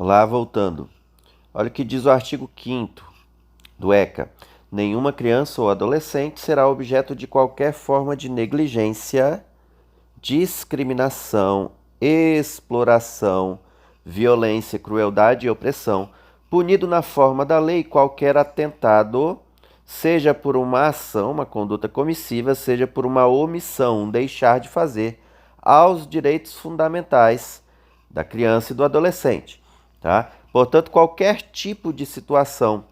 Lá voltando. Olha o que diz o artigo 5º do ECA. Nenhuma criança ou adolescente será objeto de qualquer forma de negligência, discriminação, exploração, violência, crueldade e opressão, punido na forma da lei qualquer atentado, seja por uma ação, uma conduta comissiva, seja por uma omissão, um deixar de fazer, aos direitos fundamentais da criança e do adolescente, tá? Portanto, qualquer tipo de situação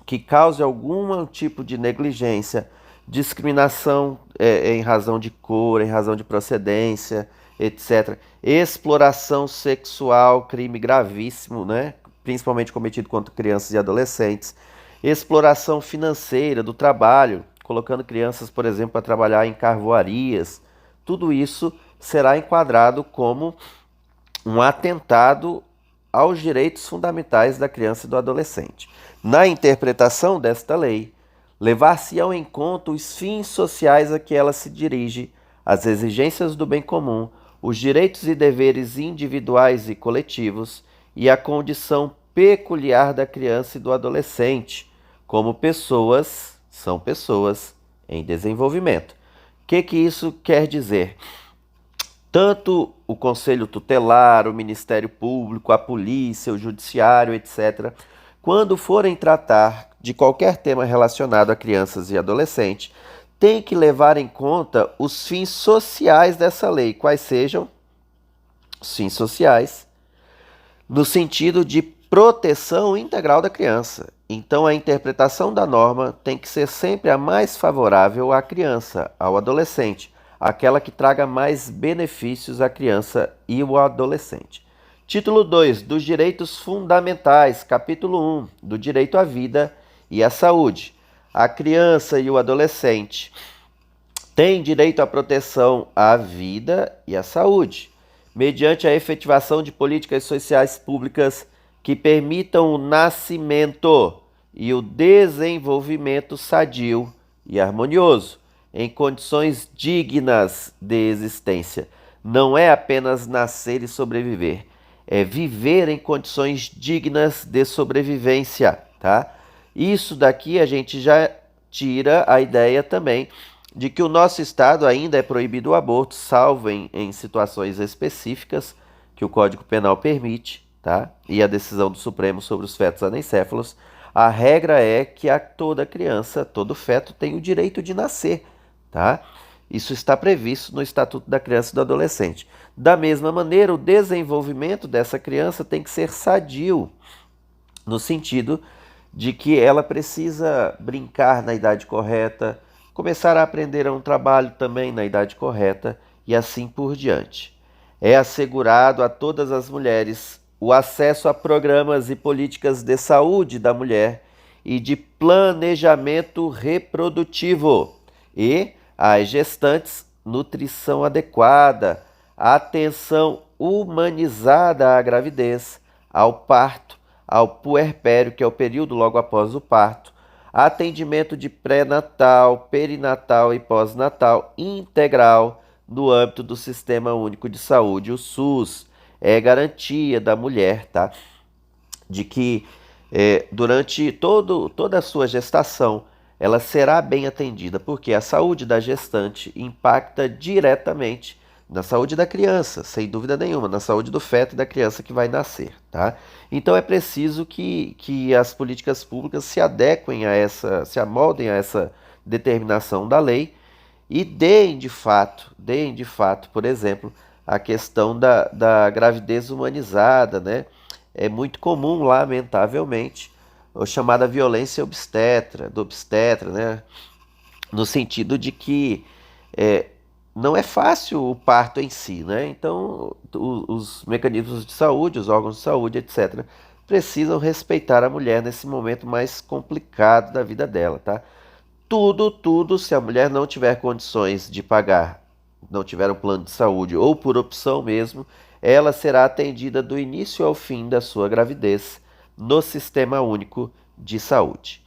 que cause algum tipo de negligência, discriminação em razão de cor, em razão de procedência, etc. Exploração sexual, crime gravíssimo, né? Principalmente cometido contra crianças e adolescentes. Exploração financeira do trabalho, colocando crianças, por exemplo, para trabalhar em carvoarias. Tudo isso será enquadrado como um atentado aos direitos fundamentais da criança e do adolescente. Na interpretação desta lei, levar-se-ão em conta os fins sociais a que ela se dirige, as exigências do bem comum, os direitos e deveres individuais e coletivos e a condição peculiar da criança e do adolescente, como são pessoas em desenvolvimento. O que isso quer dizer? Tanto o Conselho Tutelar, o Ministério Público, a polícia, o Judiciário, etc., quando forem tratar de qualquer tema relacionado a crianças e adolescentes, tem que levar em conta os fins sociais dessa lei, quais sejam os fins sociais, no sentido de proteção integral da criança. Então, a interpretação da norma tem que ser sempre a mais favorável à criança, ao adolescente, aquela que traga mais benefícios à criança e ao adolescente. Título 2 dos Direitos Fundamentais, capítulo 1 do Direito à Vida e à Saúde. A criança e o adolescente têm direito à proteção à vida e à saúde, mediante a efetivação de políticas sociais públicas que permitam o nascimento e o desenvolvimento sadio e harmonioso, em condições dignas de existência. Não é apenas nascer e sobreviver, é viver em condições dignas de sobrevivência, tá? Isso daqui a gente já tira a ideia também de que o nosso estado ainda é proibido o aborto, salvo em situações específicas que o Código Penal permite, tá? E a decisão do Supremo sobre os fetos anencéfalos. A regra é que toda criança, todo feto tem o direito de nascer, tá? Isso está previsto no Estatuto da Criança e do Adolescente. Da mesma maneira, o desenvolvimento dessa criança tem que ser sadio, no sentido de que ela precisa brincar na idade correta, começar a aprender um trabalho também na idade correta e assim por diante. É assegurado a todas as mulheres o acesso a programas e políticas de saúde da mulher e de planejamento reprodutivo e às gestantes nutrição adequada, atenção humanizada à gravidez, ao parto, ao puerpério, que é o período logo após o parto, atendimento de pré-natal, perinatal e pós-natal integral no âmbito do Sistema Único de Saúde, o SUS. É garantia da mulher, tá? De que durante toda a sua gestação ela será bem atendida, porque a saúde da gestante impacta diretamente na saúde da criança, sem dúvida nenhuma, na saúde do feto e da criança que vai nascer, tá? Então é preciso que as políticas públicas se adequem a se amoldem a essa determinação da lei e deem de fato, por exemplo, a questão da gravidez humanizada, né? É muito comum, lamentavelmente, a chamada violência do obstetra, né? No sentido de que é, não é fácil o parto em si, né? Então, os mecanismos de saúde, os órgãos de saúde, etc., precisam respeitar a mulher nesse momento mais complicado da vida dela, tá? Tudo, se a mulher não tiver condições de pagar, não tiver um plano de saúde ou por opção mesmo, ela será atendida do início ao fim da sua gravidez no Sistema Único de Saúde.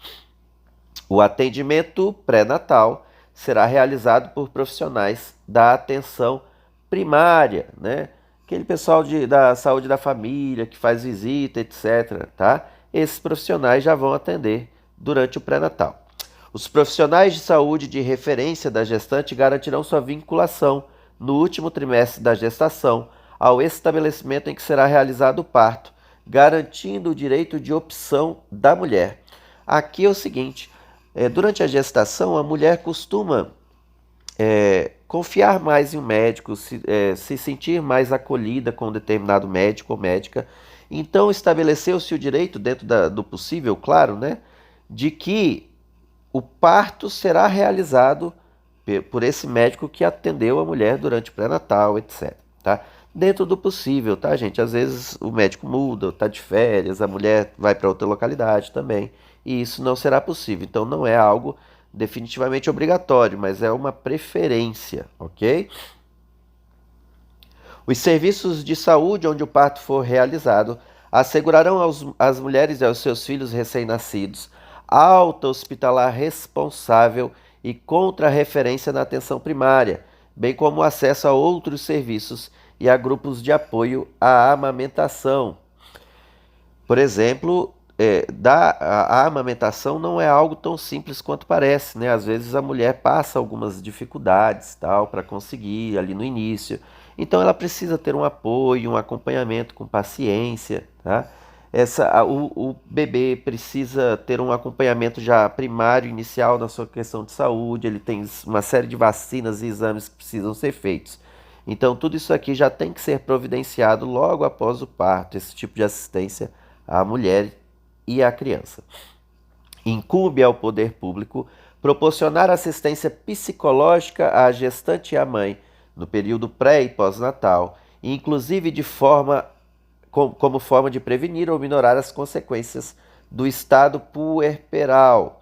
O atendimento pré-natal será realizado por profissionais da atenção primária, né? aquele pessoal da saúde da família, que faz visita, etc., tá? Esses profissionais já vão atender durante o pré-natal. Os profissionais de saúde de referência da gestante garantirão sua vinculação no último trimestre da gestação ao estabelecimento em que será realizado o parto, garantindo o direito de opção da mulher. Aqui é o seguinte, durante a gestação a mulher costuma confiar mais em um médico, se sentir mais acolhida com um determinado médico ou médica. Então estabeleceu-se o direito, dentro do possível, claro, né, de que o parto será realizado por esse médico que atendeu a mulher durante o pré-natal, etc. Tá? Dentro do possível, tá, gente? Às vezes o médico muda, está de férias, a mulher vai para outra localidade também, e isso não será possível. Então não é algo definitivamente obrigatório, mas é uma preferência, ok? Os serviços de saúde onde o parto for realizado assegurarão às mulheres e aos seus filhos recém-nascidos alta hospitalar responsável e contra-referência na atenção primária, bem como acesso a outros serviços e a grupos de apoio à amamentação. Por exemplo, a amamentação não é algo tão simples quanto parece, né? Às vezes a mulher passa algumas dificuldades, tal, para conseguir ali no início. Então ela precisa ter um apoio, um acompanhamento com paciência, tá? O bebê precisa ter um acompanhamento já primário, inicial na sua questão de saúde, ele tem uma série de vacinas e exames que precisam ser feitos. Então tudo isso aqui já tem que ser providenciado logo após o parto, esse tipo de assistência à mulher e à criança. Incumbe ao poder público proporcionar assistência psicológica à gestante e à mãe no período pré e pós-natal, inclusive como forma de prevenir ou minorar as consequências do estado puerperal.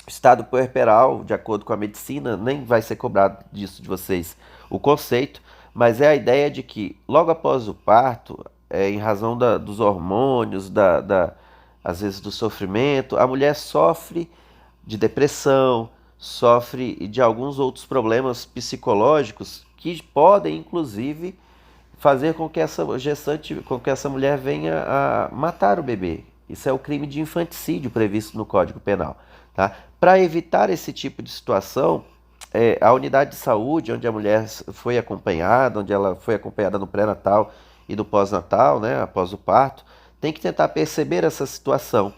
O estado puerperal, de acordo com a medicina, nem vai ser cobrado disso de vocês o conceito, mas é a ideia de que logo após o parto, em razão dos hormônios, às vezes do sofrimento, a mulher sofre de depressão, sofre de alguns outros problemas psicológicos que podem, inclusive, fazer com que essa gestante, com que essa mulher venha a matar o bebê. Isso é o crime de infanticídio previsto no Código Penal. Tá? Para evitar esse tipo de situação, a unidade de saúde, onde a mulher foi acompanhada, onde ela foi acompanhada no pré-natal e no pós-natal, né, após o parto, tem que tentar perceber essa situação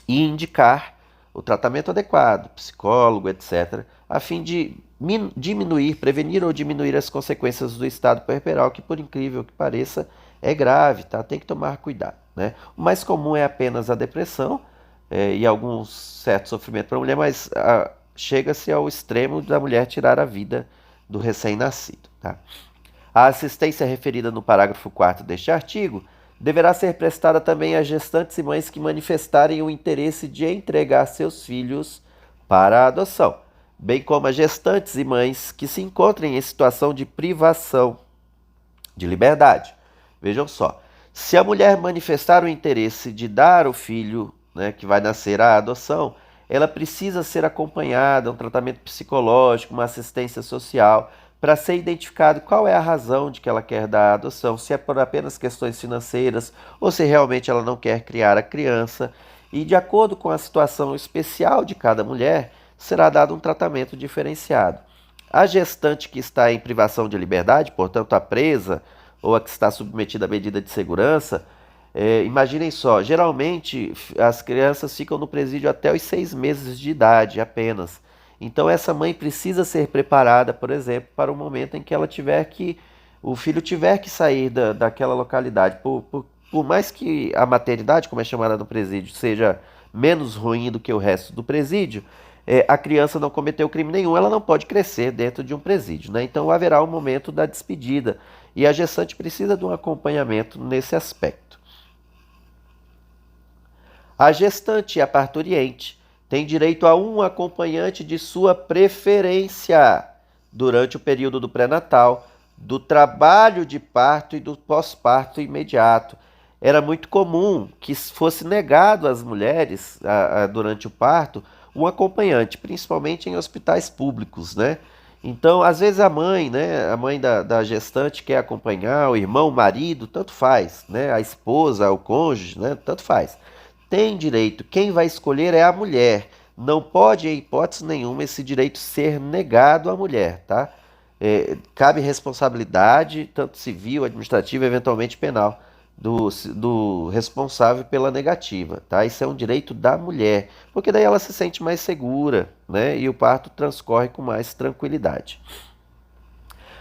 e indicar o tratamento adequado, psicólogo, etc., a fim de prevenir ou diminuir as consequências do estado puerperal, que, por incrível que pareça, é grave, tá? Tem que tomar cuidado, né? O mais comum é apenas a depressão e algum certo sofrimento para a mulher, mas chega-se ao extremo da mulher tirar a vida do recém-nascido, tá? A assistência referida no parágrafo 4º deste artigo deverá ser prestada também a gestantes e mães que manifestarem o interesse de entregar seus filhos para a adoção, bem como a gestantes e mães que se encontrem em situação de privação de liberdade. Vejam só, se a mulher manifestar o interesse de dar o filho, né, que vai nascer à adoção, ela precisa ser acompanhada, um tratamento psicológico, uma assistência social, para ser identificado qual é a razão de que ela quer dar a adoção, se é por apenas questões financeiras ou se realmente ela não quer criar a criança. E de acordo com a situação especial de cada mulher, será dado um tratamento diferenciado. A gestante que está em privação de liberdade, portanto a presa ou a que está submetida à medida de segurança, imaginem só, geralmente as crianças ficam no presídio até os 6 meses de idade apenas. Então essa mãe precisa ser preparada, por exemplo, para o momento em que o filho tiver que sair daquela localidade. Por mais que a maternidade, como é chamada no presídio, seja menos ruim do que o resto do presídio, a criança não cometeu crime nenhum, ela não pode crescer dentro de um presídio, né? Então haverá um momento da despedida e a gestante precisa de um acompanhamento nesse aspecto. A gestante e a parturiente têm direito a um acompanhante de sua preferência durante o período do pré-natal, do trabalho de parto e do pós-parto imediato. Era muito comum que fosse negado às mulheres, durante o parto, um acompanhante, principalmente em hospitais públicos, né? Então, às vezes a mãe, né, a mãe da gestante quer acompanhar, o irmão, o marido, tanto faz, né, a esposa, o cônjuge, né, tanto faz. Tem direito, quem vai escolher é a mulher. Não pode, em hipótese nenhuma, esse direito ser negado à mulher, tá? Cabe responsabilidade, tanto civil, administrativa, eventualmente penal, do responsável pela negativa, tá? Isso é um direito da mulher, porque daí ela se sente mais segura, né? E o parto transcorre com mais tranquilidade.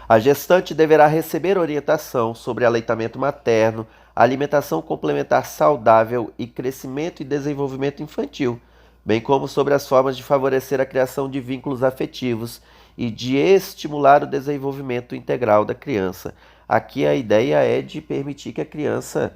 A gestante deverá receber orientação sobre aleitamento materno, alimentação complementar saudável e crescimento e desenvolvimento infantil, bem como sobre as formas de favorecer a criação de vínculos afetivos e de estimular o desenvolvimento integral da criança. Aqui a ideia é de permitir que a criança,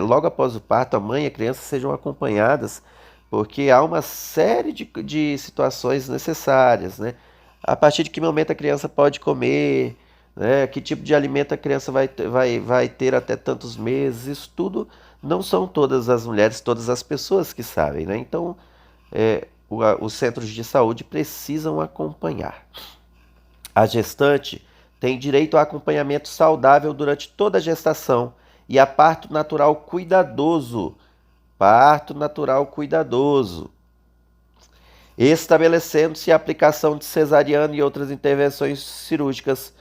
logo após o parto, a mãe e a criança sejam acompanhadas, porque há uma série de situações necessárias, né? A partir de que momento a criança pode comer, né? Que tipo de alimento a criança vai ter até tantos meses, isso tudo não são todas as mulheres, todas as pessoas que sabem, né? Então, os centros de saúde precisam acompanhar. A gestante tem direito a acompanhamento saudável durante toda a gestação e a parto natural cuidadoso. Parto natural cuidadoso, estabelecendo-se a aplicação de cesariana e outras intervenções cirúrgicas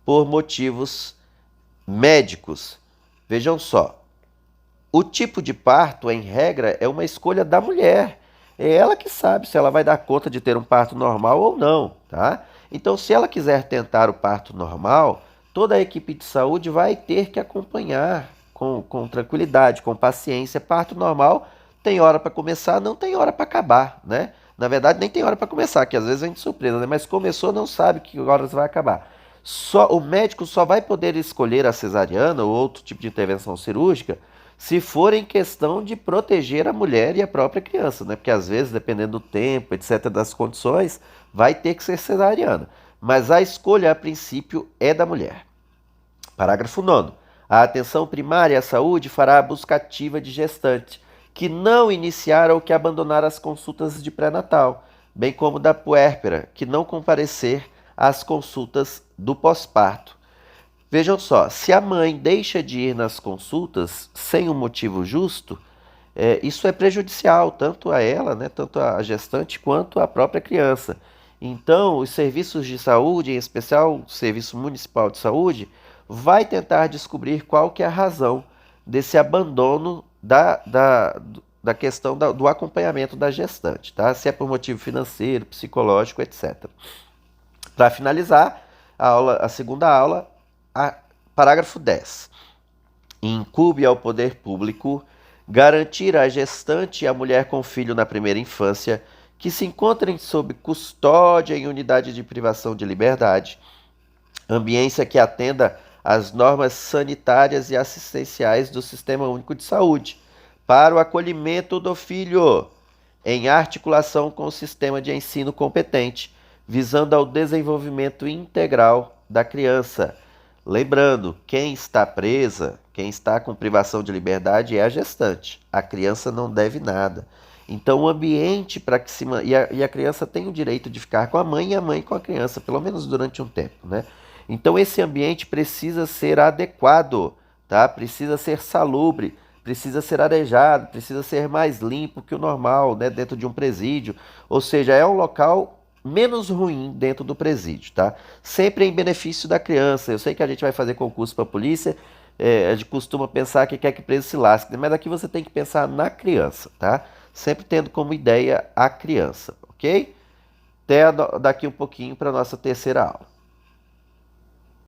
por motivos médicos. Vejam só, o tipo de parto, em regra, é uma escolha da mulher. É ela que sabe se ela vai dar conta de ter um parto normal ou não, tá? Então, se ela quiser tentar o parto normal, toda a equipe de saúde vai ter que acompanhar com tranquilidade, com paciência. Parto normal tem hora para começar, não tem hora para acabar, né? Na verdade, nem tem hora para começar, que às vezes vem de surpresa, né? Mas começou, não sabe que horas vai acabar. O médico só vai poder escolher a cesariana ou outro tipo de intervenção cirúrgica se for em questão de proteger a mulher e a própria criança, né? Porque às vezes, dependendo do tempo, etc., das condições, vai ter que ser cesariana. Mas a escolha, a princípio, é da mulher. Parágrafo 9º. A atenção primária à saúde fará a busca ativa de gestante, que não iniciar ou que abandonar as consultas de pré-natal, bem como da puérpera, que não comparecer às consultas do pós-parto. Vejam só, se a mãe deixa de ir nas consultas sem um motivo justo, isso é prejudicial tanto a ela, né, tanto a gestante quanto a própria criança. Então, os serviços de saúde, em especial o Serviço Municipal de Saúde, vai tentar descobrir qual que é a razão desse abandono da questão do acompanhamento da gestante, tá? Se é por motivo financeiro, psicológico, etc. Para finalizar a segunda aula, parágrafo 10. Incube ao poder público garantir à gestante e à mulher com filho na primeira infância que se encontrem sob custódia em unidade de privação de liberdade, ambiência que atenda às normas sanitárias e assistenciais do Sistema Único de Saúde, para o acolhimento do filho, em articulação com o sistema de ensino competente, visando ao desenvolvimento integral da criança. Lembrando, quem está presa, quem está com privação de liberdade é a gestante. A criança não deve nada. Então, o ambiente para que se. E a criança tem o direito de ficar com a mãe e a mãe com a criança, pelo menos durante um tempo, né? Então, esse ambiente precisa ser adequado, tá? Precisa ser salubre, precisa ser arejado, precisa ser mais limpo que o normal, né? Dentro de um presídio. Ou seja, é um local menos ruim dentro do presídio, tá? Sempre em benefício da criança. Eu sei que a gente vai fazer concurso para a polícia, a gente costuma pensar que quer que preso se lasque, mas aqui você tem que pensar na criança, tá? Sempre tendo como ideia a criança, ok? Até daqui um pouquinho para a nossa terceira aula.